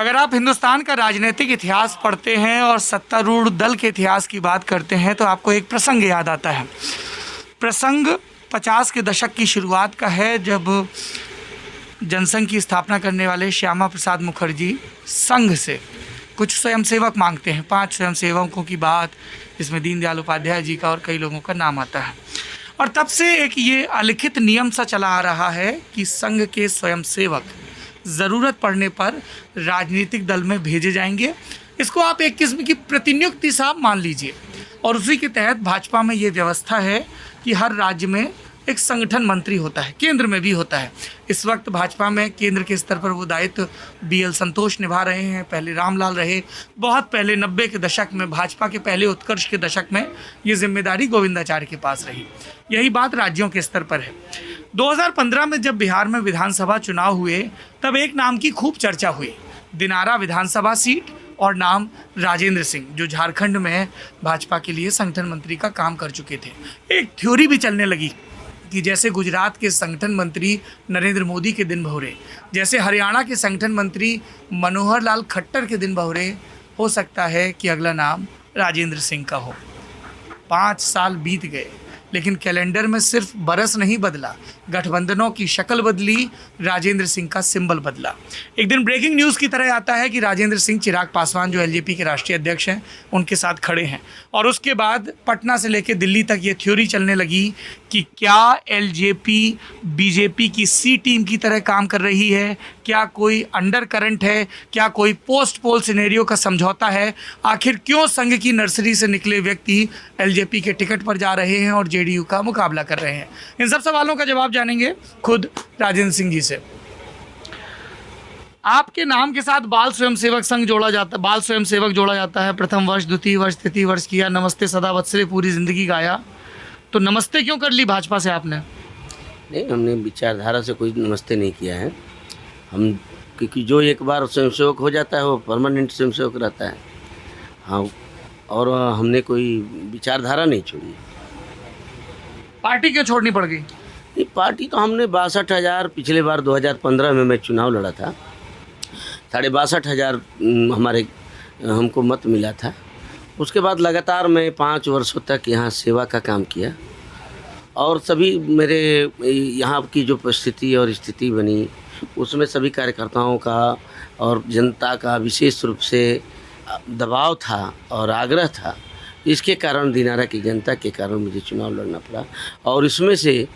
अगर आप हिंदुस्तान का राजनीतिक इतिहास पढ़ते हैं और सत्तारूढ़ दल के इतिहास की बात करते हैं तो आपको एक प्रसंग याद आता है। प्रसंग 50 के दशक की शुरुआत का है, जब जनसंघ की स्थापना करने वाले श्यामा प्रसाद मुखर्जी संघ से कुछ स्वयंसेवक मांगते हैं। 5 स्वयंसेवकों की बात, इसमें दीनदयाल उपाध्याय जी का और कई लोगों का नाम आता है। और तब से एक ये अलिखित नियम सा चला आ रहा है कि संघ के स्वयंसेवक ज़रूरत पड़ने पर राजनीतिक दल में भेजे जाएंगे। इसको आप एक किस्म की प्रतिनियुक्ति सा मान लीजिए। और उसी के तहत भाजपा में ये व्यवस्था है कि हर राज्य में एक संगठन मंत्री होता है, केंद्र में भी होता है। इस वक्त भाजपा में केंद्र के स्तर पर वो दायित्व BL संतोष निभा रहे हैं। पहले रामलाल रहे, बहुत पहले 90 के दशक में, भाजपा के पहले उत्कर्ष के दशक में ये जिम्मेदारी गोविंदाचार्य के पास रही। यही बात राज्यों के स्तर पर है। 2015 में जब बिहार में विधानसभा चुनाव हुए तब एक नाम की खूब चर्चा हुई, दिनारा विधानसभा सीट, और नाम राजेंद्र सिंह, जो झारखंड में भाजपा के लिए संगठन मंत्री का काम कर चुके थे। एक थ्योरी भी चलने लगी कि जैसे गुजरात के संगठन मंत्री नरेंद्र मोदी के दिन बहुरे, जैसे हरियाणा के संगठन मंत्री मनोहर लाल खट्टर के दिन बहुरे, हो सकता है कि अगला नाम राजेंद्र सिंह का हो। 5 साल बीत गए, लेकिन कैलेंडर में सिर्फ बरस नहीं बदला, गठबंधनों की शक्ल बदली, राजेंद्र सिंह का सिंबल बदला। एक दिन ब्रेकिंग न्यूज़ की तरह आता है कि राजेंद्र सिंह चिराग पासवान, जो LJP के राष्ट्रीय अध्यक्ष हैं, उनके साथ खड़े हैं। और उसके बाद पटना से लेकर दिल्ली तक ये थ्योरी चलने लगी कि क्या LJP BJP की C टीम की तरह काम कर रही है, क्या कोई अंडर करंट है, क्या कोई पोस्ट पोल सिनेरियो का समझौता है, आखिर क्यों संघ की नर्सरी से निकले व्यक्ति LJP के टिकट पर जा रहे हैं और JDU का मुकाबला कर रहे हैं। इन सब सवालों का जवाब जानेंगे खुद राजेंद्र सिंह जी से। आपके नाम के साथ बाल स्वयंसेवक संघ जोड़ा जाता है, बाल स्वयंसेवक जोड़ा जाता है। प्रथम वर्ष, द्वितीय वर्ष, तृतीय वर्ष किया, नमस्ते सदा वत्सले पूरी ज़िंदगी गाया। तो नमस्ते क्यों कर ली भाजपा से आपने? नहीं, हमने विचारधारा से कोई नमस्ते नहीं किया है। हम क्योंकि जो एक बार स्वयंसेवक हो जाता है वो परमानेंट स्वयंसेवक रहता है। हाँ, और हमने कोई विचारधारा नहीं छोड़ी। पार्टी क्यों छोड़नी पड़ गई? नहीं, पार्टी तो हमने 62,000, पिछले बार 2015 में मैं चुनाव लड़ा था, 62,500 हमारे हमको मत मिला था। उसके बाद लगातार मैं 5 वर्षों तक यहाँ सेवा का काम किया और सभी मेरे यहाँ की जो परिस्थिति और स्थिति बनी उसमें सभी कार्यकर्ताओं का और जनता का विशेष रूप से दबाव था और आग्रह था। इसके कारण दिनारा की जनता के कारण मुझे चुनाव लड़ना पड़ा और इसमें से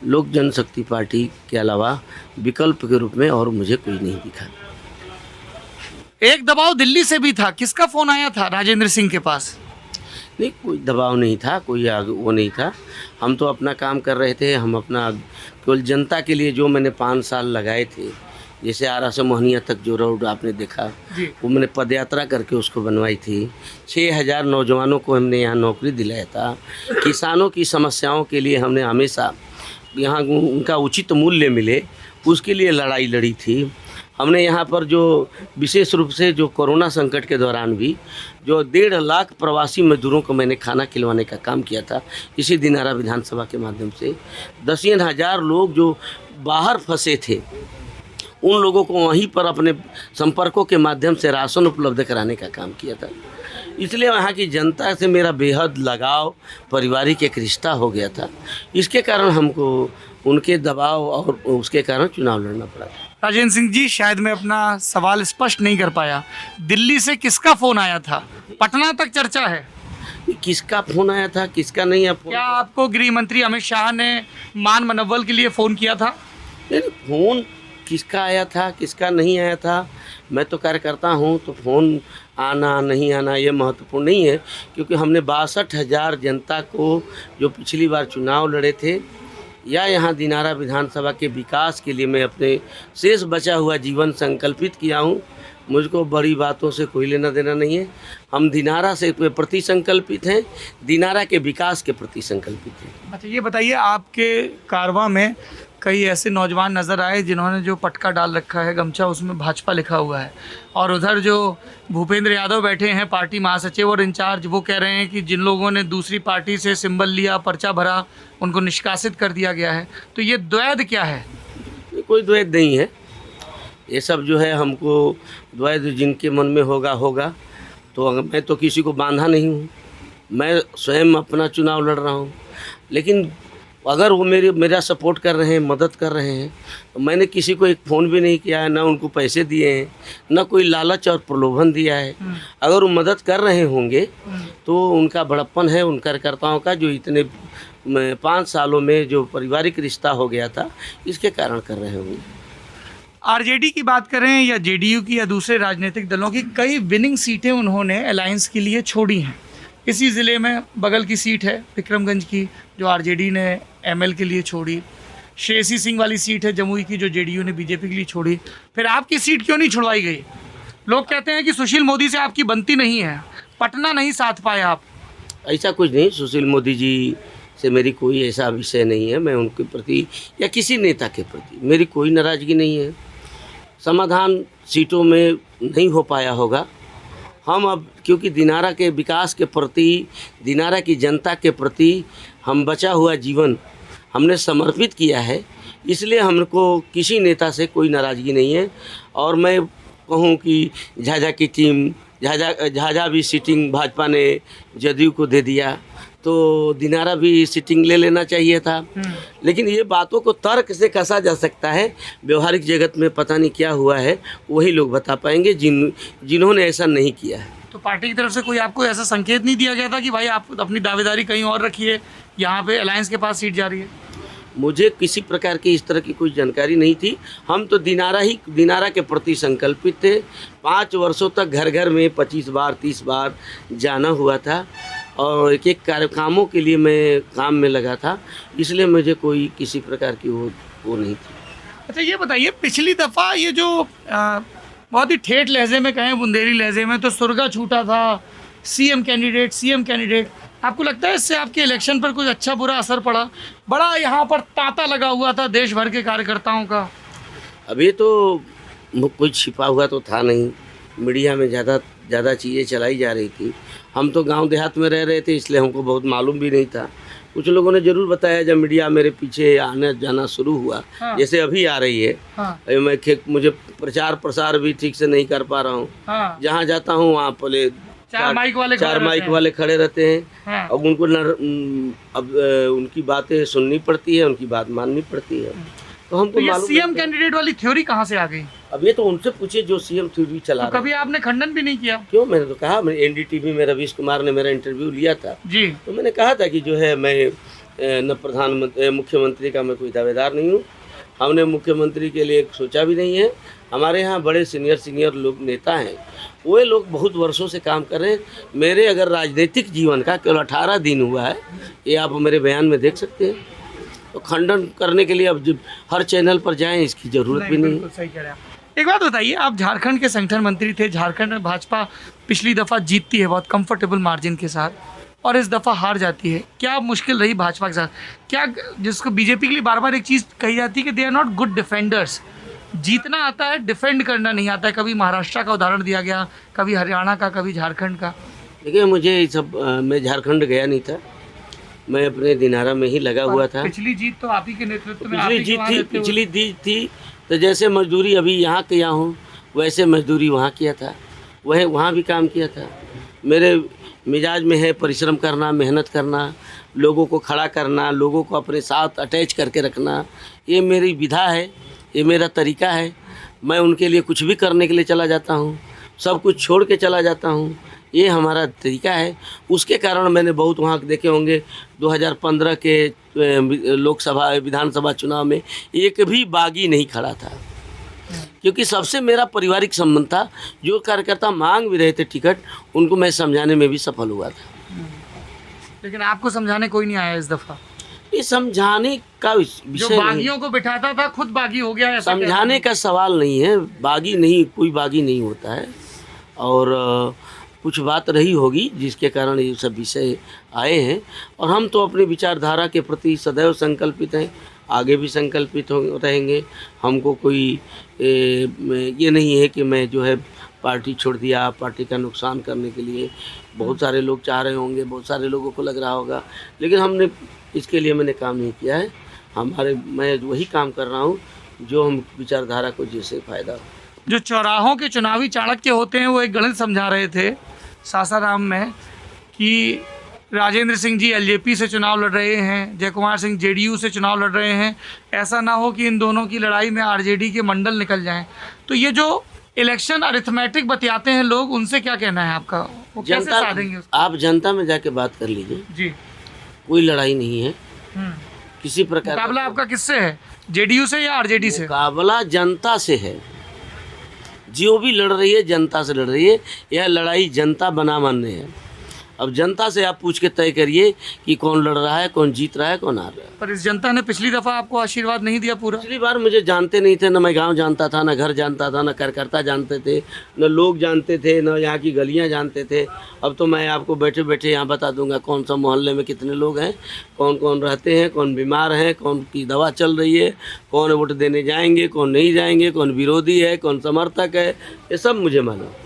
लोक जनशक्ति पार्टी के अलावा विकल्प के रूप में और मुझे कोई नहीं दिखा। एक दबाव दिल्ली से भी था। किसका फ़ोन आया था राजेंद्र सिंह के पास? नहीं, कोई दबाव नहीं था, कोई वो नहीं था। हम तो अपना काम कर रहे थे। हम अपना केवल जनता के लिए जो मैंने 5 साल लगाए थे, जैसे आरा से मोहनिया तक जो रोड आपने देखा, वो मैंने पदयात्रा करके उसको बनवाई थी। 6,000 नौजवानों को हमने यहाँ नौकरी दिलाया था। किसानों की समस्याओं के लिए हमने हमेशा यहाँ उनका उचित मूल्य मिले उसके लिए लड़ाई लड़ी थी। हमने यहाँ पर जो विशेष रूप से जो कोरोना संकट के दौरान भी जो 1.5 लाख प्रवासी मजदूरों को मैंने खाना खिलवाने का काम किया था इसी दिनारा विधानसभा के माध्यम से। 10,000 लोग जो बाहर फंसे थे उन लोगों को वहीं पर अपने संपर्कों के माध्यम से राशन उपलब्ध कराने का काम किया था। इसलिए वहाँ की जनता से मेरा बेहद लगाव, पारिवारिक एक रिश्ता हो गया था। इसके कारण हमको उनके दबाव और उसके कारण चुनाव लड़ना पड़ा। राजेंद्र सिंह जी, शायद मैं अपना सवाल स्पष्ट नहीं कर पाया। दिल्ली से किसका फ़ोन आया था? पटना तक चर्चा है। किसका फ़ोन आया था, किसका नहीं है? क्या आपको गृह मंत्री अमित शाह ने मान मनव्वल के लिए फ़ोन किया था? नहीं, फ़ोन किसका आया था, किसका नहीं आया था, मैं तो कार्यकर्ता हूँ, तो फ़ोन आना नहीं आना ये महत्वपूर्ण नहीं है। क्योंकि हमने 62,000 जनता को जो पिछली बार चुनाव लड़े थे या यहाँ दिनारा विधानसभा के विकास के लिए मैं अपने शेष बचा हुआ जीवन संकल्पित किया हूँ। मुझको बड़ी बातों से कोई लेना देना नहीं है। हम दिनारा से प्रति संकल्पित हैं, दिनारा के विकास के प्रति संकल्पित हैं। अच्छा, ये बताइए, आपके कारवां में कई ऐसे नौजवान नज़र आए जिन्होंने जो पटका डाल रखा है, गमछा, उसमें भाजपा लिखा हुआ है, और उधर जो भूपेंद्र यादव बैठे हैं पार्टी महासचिव और इंचार्ज, वो कह रहे हैं कि जिन लोगों ने दूसरी पार्टी से सिंबल लिया, पर्चा भरा, उनको निष्कासित कर दिया गया है। तो ये द्वैध क्या है? कोई द्वैध नहीं है। ये सब जो है हमको द्वैध जिनके मन में होगा होगा। तो मैं तो किसी को बांधा नहीं हूँ, मैं स्वयं अपना चुनाव लड़ रहा हूँ। लेकिन अगर वो मेरा सपोर्ट कर रहे हैं, मदद कर रहे हैं, तो मैंने किसी को एक फ़ोन भी नहीं किया है, ना उनको पैसे दिए हैं, ना कोई लालच और प्रलोभन दिया है। अगर वो मदद कर रहे होंगे तो उनका बड़प्पन है उन कार्यकर्ताओं का, जो इतने 5 सालों में जो पारिवारिक रिश्ता हो गया था, इसके कारण कर रहे होंगे। आरजेडी की बात करें या जेडीयू की या दूसरे राजनीतिक दलों की, कई विनिंग सीटें उन्होंने अलायंस के लिए छोड़ी हैं। इसी ज़िले में बगल की सीट है विक्रमगंज की, जो आरजेडी ने एमएल के लिए छोड़ी। श्रेयसी सिंह वाली सीट है जमुई की, जो जेडीयू ने बीजेपी के लिए छोड़ी। फिर आपकी सीट क्यों नहीं छुड़वाई गई? लोग कहते हैं कि सुशील मोदी से आपकी बनती नहीं है, पटना नहीं साथ पाए आप। ऐसा कुछ नहीं, सुशील मोदी जी से मेरी कोई ऐसा विषय नहीं है। मैं उनके प्रति या किसी नेता के प्रति मेरी कोई नाराज़गी नहीं है। समाधान सीटों में नहीं हो पाया होगा। हम अब क्योंकि दिनारा के विकास के प्रति, दिनारा की जनता के प्रति हम बचा हुआ जीवन हमने समर्पित किया है, इसलिए हमको किसी नेता से कोई नाराज़गी नहीं है। और मैं कहूँ कि झाझा की टीम, झाझा भी सीटिंग भाजपा ने जदयू को दे दिया, तो दिनारा भी सीटिंग ले लेना चाहिए था। लेकिन ये बातों को तर्क से कसा जा सकता है, व्यवहारिक जगत में पता नहीं क्या हुआ है, वही लोग बता पाएंगे जिन्होंने ऐसा नहीं किया है। तो पार्टी की तरफ से कोई आपको ऐसा संकेत नहीं दिया गया था कि भाई आप अपनी दावेदारी कहीं और रखिए, यहाँ पे अलायंस के पास सीट जा रही है? मुझे किसी प्रकार की इस तरह की कोई जानकारी नहीं थी। हम तो दिनारा के प्रति संकल्पित थे। 5 वर्षों तक घर घर में 25 बार 30 बार जाना हुआ था और एक कामों के लिए मैं काम में लगा था, इसलिए मुझे कोई किसी प्रकार की वो नहीं थी। अच्छा ये बताइए, पिछली दफ़ा ये जो बहुत ही ठेठ लहजे में कहें, बुंदेली लहजे में, तो सुरगा छूटा था सीएम कैंडिडेट। आपको लगता है इससे आपके इलेक्शन पर कुछ अच्छा बुरा असर पड़ा? बड़ा यहाँ पर तांता लगा हुआ था देश भर के कार्यकर्ताओं का। अभी तो कुछ छिपा हुआ तो था नहीं, मीडिया में ज़्यादा चीज़ें चलाई जा रही थी। हम तो गांव देहात में रह रहे थे, इसलिए हमको बहुत मालूम भी नहीं था। कुछ लोगों ने ज़रूर बताया जब मीडिया मेरे पीछे आने जाना शुरू हुआ। हाँ। जैसे अभी आ रही है। हाँ। मुझे प्रचार प्रसार भी ठीक से नहीं कर पा रहा हूँ। हाँ। जहाँ जाता हूँ वहाँ पहले 4 माइक वाले खड़े रहते हैं। हाँ। अब उनको अब उनकी बातें सुननी पड़ती है, उनकी बात माननी पड़ती है। तो हमको ये मालूम सीएम कैंडिडेट वाली थ्योरी कहाँ से आ गई? अब ये तो उनसे पूछिए जो सीएम थ्योरी चला तो कभी आपने खंडन भी नहीं किया? क्यों, मैंने तो कहा, मैं एनडीटीवी में रवीश कुमार ने मेरा इंटरव्यू लिया था जी, तो मैंने कहा था कि जो है मैं न मुख्यमंत्री का मैं कोई दावेदार नहीं हूँ। हमने मुख्यमंत्री के लिए सोचा भी नहीं है। हमारे यहाँ बड़े सीनियर लोग नेता हैं, वो लोग बहुत वर्षों से काम कर रहे हैं। मेरे अगर राजनीतिक जीवन का केवल 18 दिन हुआ है, ये आप मेरे बयान में देख सकते हैं। तो खंडन करने के लिए अब जब हर चैनल पर जाएं इसकी ज़रूरत भी नहीं। सही कह रहे हैं आप। एक बात बताइए, आप झारखंड के संगठन मंत्री थे। झारखंड में भाजपा पिछली दफ़ा जीतती है बहुत कंफर्टेबल मार्जिन के साथ, और इस दफ़ा हार जाती है। क्या मुश्किल रही भाजपा के साथ? क्या, जिसको बीजेपी के लिए बार बार एक चीज़ कही जाती है कि they are not good defenders, जीतना आता है, डिफेंड करना नहीं आता है। कभी महाराष्ट्र का उदाहरण दिया गया, कभी हरियाणा का, कभी झारखंड का। देखिए मुझे सब मैं झारखंड गया नहीं था, मैं अपने दिनारा में ही लगा हुआ था। पिछली जीत तो आप ही के नेतृत्व में, पिछली जीत थी तो जैसे मजदूरी अभी यहाँ किया हूँ वैसे मजदूरी वहाँ किया था, वहाँ भी काम किया था। मेरे मिजाज में है परिश्रम करना, मेहनत करना, लोगों को खड़ा करना, लोगों को अपने साथ अटैच करके रखना। ये मेरी विधा है, ये मेरा तरीका है। मैं उनके लिए कुछ भी करने के लिए चला जाता हूँ, सब कुछ छोड़ के चला जाता हूँ। ये हमारा तरीका है। उसके कारण मैंने बहुत वहाँ देखे होंगे 2015 के लोकसभा विधानसभा चुनाव में एक भी बागी नहीं खड़ा था, क्योंकि सबसे मेरा पारिवारिक संबंध था। जो कार्यकर्ता मांग भी रहे थे टिकट, उनको मैं समझाने में भी सफल हुआ था। लेकिन आपको समझाने कोई नहीं आया इस दफ़ा? ये समझाने का विषय जो बागियों को बिठाता था खुद बागी हो गया। समझाने का सवाल नहीं है, बागी नहीं, कोई बागी नहीं होता है। और कुछ बात रही होगी जिसके कारण ये सब विषय आए हैं, और हम तो अपनी विचारधारा के प्रति सदैव संकल्पित हैं, आगे भी संकल्पित रहेंगे। हमको कोई ये नहीं है कि मैं जो है पार्टी छोड़ दिया, पार्टी का नुकसान करने के लिए बहुत सारे लोग चाह रहे होंगे, बहुत सारे लोगों को लग रहा होगा, लेकिन हमने इसके लिए मैंने काम नहीं किया है। मैं वही काम कर रहा हूँ जो हम विचारधारा को जिससे फ़ायदा हो। जो चौराहों के चुनावी चाणक्य होते हैं वो एक गणित समझा रहे थे सासाराम में कि राजेंद्र सिंह जी एलजेपी से चुनाव लड़ रहे हैं, जय कुमार सिंह जेडीयू से चुनाव लड़ रहे हैं, ऐसा ना हो कि इन दोनों की लड़ाई में आरजेडी के मंडल निकल जाएं। तो ये जो इलेक्शन अरिथमेटिक बतियाते हैं लोग, उनसे क्या कहना है आपका? वो कैसे साधेंगे उसको? आप जनता में जाके बात कर लीजिए जी। कोई लड़ाई नहीं है किसी प्रकार का। मुकाबला आपका किससे है, जेडीयू से या आरजेडी से? मुकाबला जनता से है, जो भी लड़ रही है जनता से लड़ रही है। यह लड़ाई जनता बना मानने है। अब जनता से आप पूछ के तय करिए कि कौन लड़ रहा है, कौन जीत रहा है, कौन हार रहा है। पर इस जनता ने पिछली दफ़ा आपको आशीर्वाद नहीं दिया पूरा। पिछली बार मुझे जानते नहीं थे, न मैं गांव जानता था, न घर जानता था, न कार्यकर्ता जानते थे, न लोग जानते थे, न यहाँ की गलियाँ जानते थे। अब तो मैं आपको बैठे बैठे यहाँ बता दूंगा कौन सा मोहल्ले में कितने लोग हैं, कौन कौन रहते हैं, कौन बीमार हैं, कौन की दवा चल रही है, कौन वोट देने जाएंगे, कौन नहीं जाएंगे, कौन विरोधी है, कौन समर्थक है, ये सब मुझे मालूम।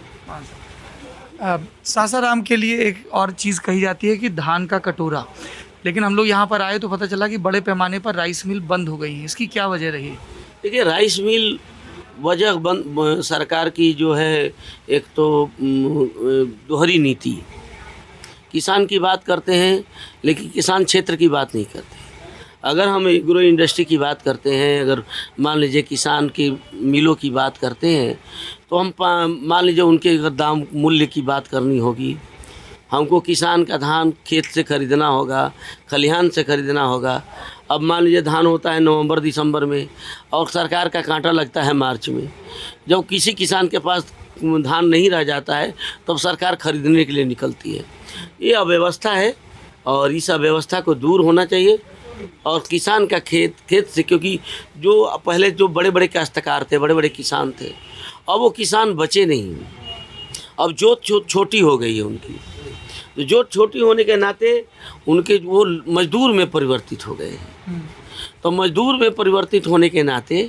सासाराम के लिए एक और चीज़ कही जाती है कि धान का कटोरा, लेकिन हम लोग यहाँ पर आए तो पता चला कि बड़े पैमाने पर राइस मिल बंद हो गई है। इसकी क्या वजह रही? देखिए, राइस मिल वजह बंद सरकार की जो है, एक तो दोहरी नीति। किसान की बात करते हैं लेकिन किसान क्षेत्र की बात नहीं करते। अगर हम एग्रो इंडस्ट्री की बात करते हैं, अगर मान लीजिए किसान की मिलों की बात करते हैं, तो हम मान लीजिए उनके अगर दाम मूल्य की बात करनी होगी, हमको किसान का धान खेत से ख़रीदना होगा, खलिहान से ख़रीदना होगा। अब मान लीजिए धान होता है नवंबर दिसंबर में और सरकार का कांटा लगता है मार्च में। जब किसी किसान के पास धान नहीं रह जाता है तब सरकार खरीदने के लिए निकलती है। ये अव्यवस्था है और इस अव्यवस्था को दूर होना चाहिए। और किसान का खेत से, क्योंकि जो पहले जो बड़े बड़े काश्तकार थे, बड़े बड़े किसान थे, अब वो किसान बचे नहीं। अब जोत छोटी हो गई है उनकी, तो जोत छोटी होने के नाते उनके वो मजदूर में परिवर्तित हो गए हैं। तो मजदूर में परिवर्तित होने के नाते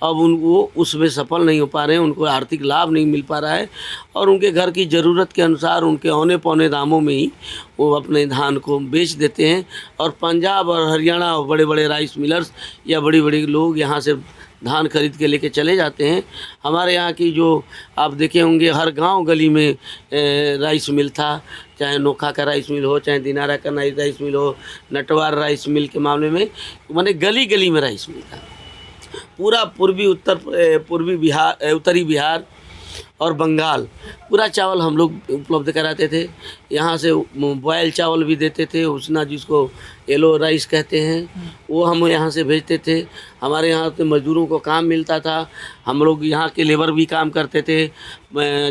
अब वो उसमें सफल नहीं हो पा रहे हैं, उनको आर्थिक लाभ नहीं मिल पा रहा है और उनके घर की ज़रूरत के अनुसार उनके औने पौने दामों में ही वो अपने धान को बेच देते हैं। और पंजाब और हरियाणा और बड़े बड़े राइस मिलर्स या बड़ी बड़ी लोग यहाँ से धान खरीद के लेके चले जाते हैं। हमारे यहाँ की जो आप देखे होंगे, हर गांव गली में राइस मिल था, चाहे नोखा का राइस मिल हो, चाहे दिनारा का राइस मिल हो, नटवार राइस मिल के मामले में माने गली गली में राइस मिल था। पूरा पूर्वी बिहार, उत्तरी बिहार और बंगाल पूरा चावल हम लोग उपलब्ध कराते थे। यहाँ से बॉयल चावल भी देते थे, उसना जिसको येलो राइस कहते हैं, वो हम यहाँ से भेजते थे। हमारे यहाँ से मज़दूरों को काम मिलता था, हम लोग यहाँ के लेबर भी काम करते थे,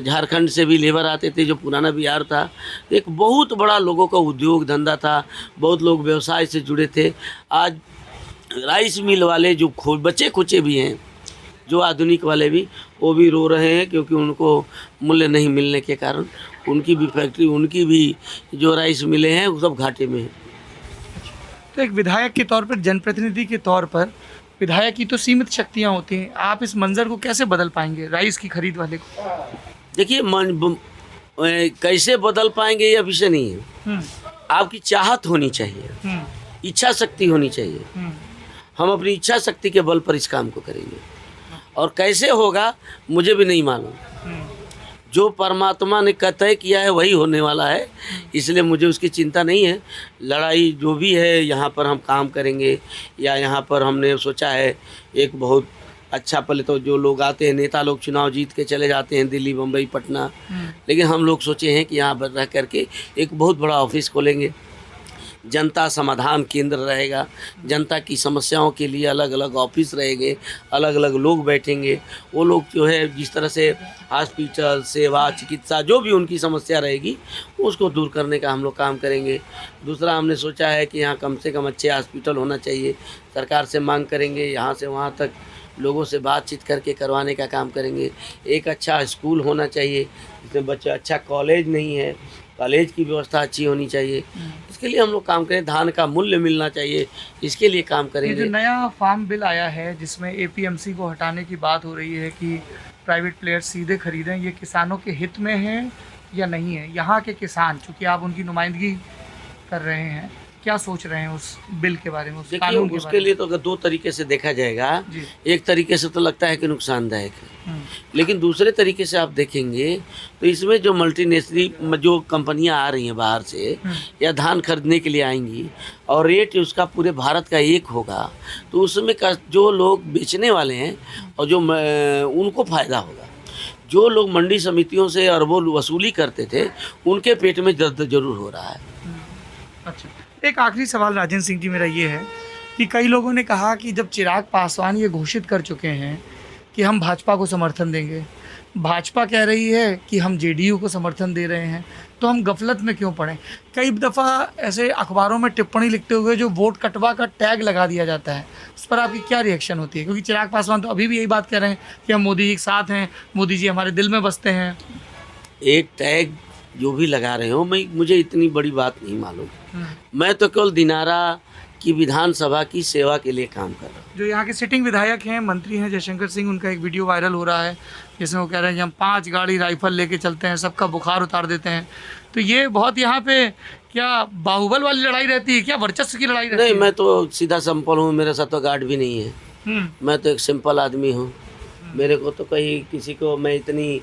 झारखंड से भी लेबर आते थे जो पुराना बिहार था। एक बहुत बड़ा लोगों का उद्योग धंधा था, बहुत लोग व्यवसाय से जुड़े थे। आज राइस मिल वाले जो बच्चे खुचे भी हैं, जो आधुनिक वाले भी, वो भी रो रहे हैं क्योंकि उनको मूल्य नहीं मिलने के कारण उनकी भी फैक्ट्री, उनकी भी जो राइस मिले हैं वो सब घाटे में हैं। तो एक विधायक के तौर पर, जनप्रतिनिधि के तौर पर, विधायक की तो सीमित शक्तियां होती हैं, आप इस मंजर को कैसे बदल पाएंगे राइस की खरीद वाले को? देखिए, कैसे बदल पाएंगे यह विषय नहीं है। आपकी चाहत होनी चाहिए, इच्छा शक्ति होनी चाहिए। हम अपनी इच्छा शक्ति के बल पर इस काम को करेंगे और कैसे होगा मुझे भी नहीं मालूम। जो परमात्मा ने तय किया है वही होने वाला है, इसलिए मुझे उसकी चिंता नहीं है। लड़ाई जो भी है यहाँ पर हम काम करेंगे, या यहाँ पर हमने सोचा है एक बहुत अच्छा, पहले तो जो लोग आते हैं नेता लोग चुनाव जीत के चले जाते हैं दिल्ली, मुंबई, पटना, लेकिन हम लोग सोचे हैं कि यहाँ पर रह करके एक बहुत बड़ा ऑफिस खोलेंगे। जनता समाधान केंद्र रहेगा, जनता की समस्याओं के लिए अलग अलग ऑफिस रहेंगे, अलग अलग लोग बैठेंगे। वो लोग जो है जिस तरह से हॉस्पिटल सेवा, चिकित्सा, जो भी उनकी समस्या रहेगी उसको दूर करने का हम लोग काम करेंगे। दूसरा, हमने सोचा है कि यहाँ कम से कम अच्छे हॉस्पिटल होना चाहिए। सरकार से मांग करेंगे, यहाँ से वहाँ तक लोगों से बातचीत करके करवाने का काम करेंगे। एक अच्छा स्कूल होना चाहिए जिसमें बच्चे, अच्छा कॉलेज नहीं है, कॉलेज की व्यवस्था अच्छी होनी चाहिए। इसके लिए हम लोग काम करें। धान का मूल्य मिलना चाहिए, इसके लिए काम करेंगे। ये जो नया फार्म बिल आया है जिसमें एपीएमसी को हटाने की बात हो रही है कि प्राइवेट प्लेयर सीधे खरीदें, ये किसानों के हित में है या नहीं है? यहाँ के किसान, चूँकि आप उनकी नुमाइंदगी कर रहे हैं, क्या सोच रहे हैं उस बिल के बारे में, उस देखिए कानून के उसके बारे लिए तो अगर दो तरीके से देखा जाएगा, जी। एक तरीके से तो लगता है कि नुकसानदायक है, में? लेकिन दूसरे तरीके से आप देखेंगे तो इसमें जो मल्टीनेशनल जो कंपनियां आ रही हैं बाहर से या धान खरीदने के लिए आएंगी और रेट उसका पूरे भारत का एक होगा, तो उसमें जो लोग बेचने वाले हैं और जो उनको फ़ायदा होगा। जो लोग मंडी समितियों से अरबों वसूली करते थे उनके पेट में दर्द जरूर हो रहा है। अच्छा, एक आखिरी सवाल राजेंद्र सिंह जी मेरा ये है कि कई लोगों ने कहा कि जब चिराग पासवान ये घोषित कर चुके हैं कि हम भाजपा को समर्थन देंगे, भाजपा कह रही है कि हम जेडीयू को समर्थन दे रहे हैं, तो हम गफलत में क्यों पड़े? कई दफ़ा ऐसे अखबारों में टिप्पणी लिखते हुए जो वोट कटवा का टैग लगा दिया जाता है, उस पर आपकी क्या रिएक्शन होती है? क्योंकि चिराग पासवान तो अभी भी यही बात कह रहे हैं कि हम मोदी जी के साथ हैं, मोदी जी हमारे दिल में बसते हैं। एक टैग जो भी लगा रहे हो, मुझे इतनी बड़ी बात नहीं मालूम। मैं तो केवल दिनारा की विधानसभा की सेवा के लिए काम कर रहा हूँ। जो यहाँ के सिटिंग विधायक हैं, मंत्री हैं जयशंकर सिंह, उनका एक वीडियो वायरल हो रहा है जिसमें वो कह रहे हैं कि हम 5 गाड़ी राइफल लेके चलते हैं, सबका बुखार उतार देते हैं। तो ये बहुत यहाँ पे क्या बाहुबल वाली लड़ाई रहती है क्या, वर्चस्व की लड़ाई रहती नहीं, है? मैं तो सीधा सिंपल हूँ, मेरे साथ तो गार्ड भी नहीं है। मैं तो एक सिंपल आदमी हूँ। मेरे को तो कहीं किसी को मैं इतनी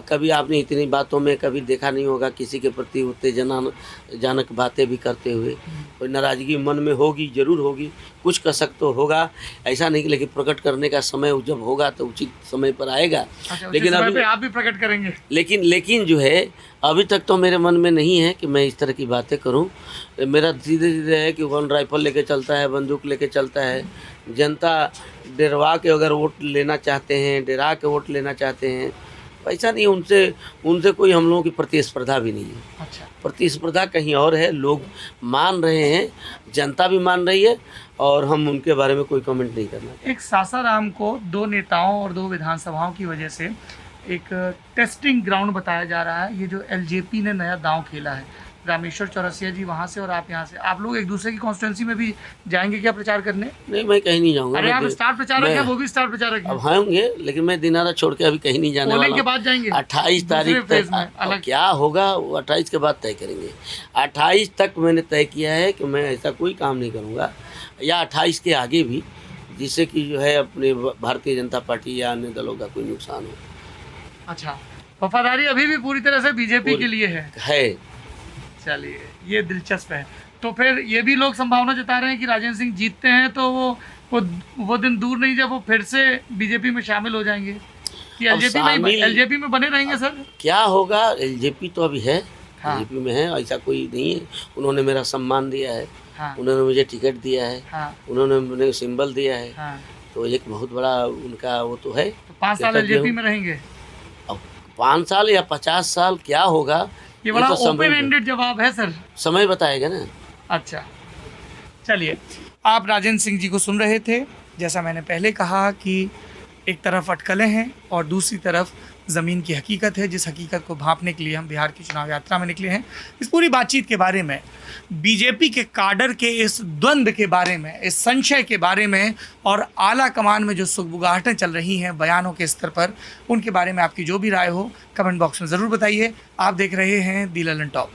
कभी आपने इतनी बातों में कभी देखा नहीं होगा किसी के प्रति उत्तेजनाजनक बातें भी करते हुए। कोई नाराज़गी मन में होगी, ज़रूर होगी, कुछ कसक तो होगा, ऐसा नहीं, लेकिन प्रकट करने का समय जब होगा तो उचित समय पर आएगा। अच्छा, लेकिन समय अभी पे आप भी प्रकट करेंगे? लेकिन जो है अभी तक तो मेरे मन में नहीं है कि मैं इस तरह की बातें करूं। मेरा सीधे सीधे है कि कौन राइफल लेके चलता है, बंदूक लेके चलता है। जनता डरवा के अगर वोट लेना चाहते हैं, डरा के वोट लेना चाहते हैं, ऐसा नहीं, उनसे कोई हम लोगों की प्रतिस्पर्धा भी नहीं है। अच्छा, प्रतिस्पर्धा कहीं और है, लोग मान रहे हैं, जनता भी मान रही है और हम उनके बारे में कोई कमेंट नहीं करना। एक सासाराम को 2 नेताओं और 2 विधानसभाओं की वजह से एक टेस्टिंग ग्राउंड बताया जा रहा है। ये जो एलजेपी ने नया दांव खेला है, रामेश्वर चौरसिया जी वहाँ से और आप यहाँ से, आप लोग एक दूसरे की कॉन्स्टिट्यूंसी में भी जाएंगे क्या प्रचार करने? नहीं, मैं कहीं नहीं जाऊँगा। अरे आप स्टार प्रचारक हैं, वो भी स्टार प्रचारक हैं। अब होंगे, लेकिन मैं दिनारा छोड़ के अभी कहीं नहीं जाने वाला पोलिंग के हूँ। बाद जाएंगे 28 तारीख दूसरे फेज में, तक अलग। क्या होगा वो 28 के बाद तय करेंगे। 28 तक मैंने तय किया है कि मैं ऐसा कोई काम नहीं करूँगा, या 28 के आगे भी, जिससे कि जो है अपने भारतीय जनता पार्टी या अन्य दलों का कोई नुकसान हो। अच्छा, वफादारी अभी भी पूरी तरह से बीजेपी के लिए है। चलिए, ये दिलचस्प है। तो फिर ये भी लोग संभावना जता रहे हैं कि राजेंद्र सिंह जीतते हैं तो वो दिन दूर नहीं जब वो फिर से बीजेपी में शामिल हो जाएंगे, कि एलजेपी में बने रहेंगे सर? क्या होगा, एलजेपी तो अभी है, हाँ। एलजेपी में है, ऐसा कोई नहीं है। उन्होंने मेरा सम्मान दिया है, हाँ। उन्होंने मुझे टिकट दिया है, हाँ। उन्होंने मुझे सिंबल दिया है, हाँ। तो एक बहुत बड़ा उनका वो तो है। तो 5 साल एलजेपी में रहेंगे? अब 5 साल या 50 साल क्या होगा, ये बड़ा तो ओपन एंडेड जवाब है सर। समय बताएगा ना। अच्छा, चलिए, आप राजेंद्र सिंह जी को सुन रहे थे। जैसा मैंने पहले कहा कि एक तरफ अटकलें हैं और दूसरी तरफ ज़मीन की हकीकत है, जिस हकीकत को भांपने के लिए हम बिहार की चुनाव यात्रा में निकले हैं। इस पूरी बातचीत के बारे में, बीजेपी के काडर के इस द्वंद्व के बारे में, इस संशय के बारे में और आला कमान में जो सुगबुगाहटें चल रही हैं बयानों के स्तर पर, उनके बारे में आपकी जो भी राय हो कमेंट बॉक्स में ज़रूर बताइए। आप देख रहे हैं दी ललन टॉप।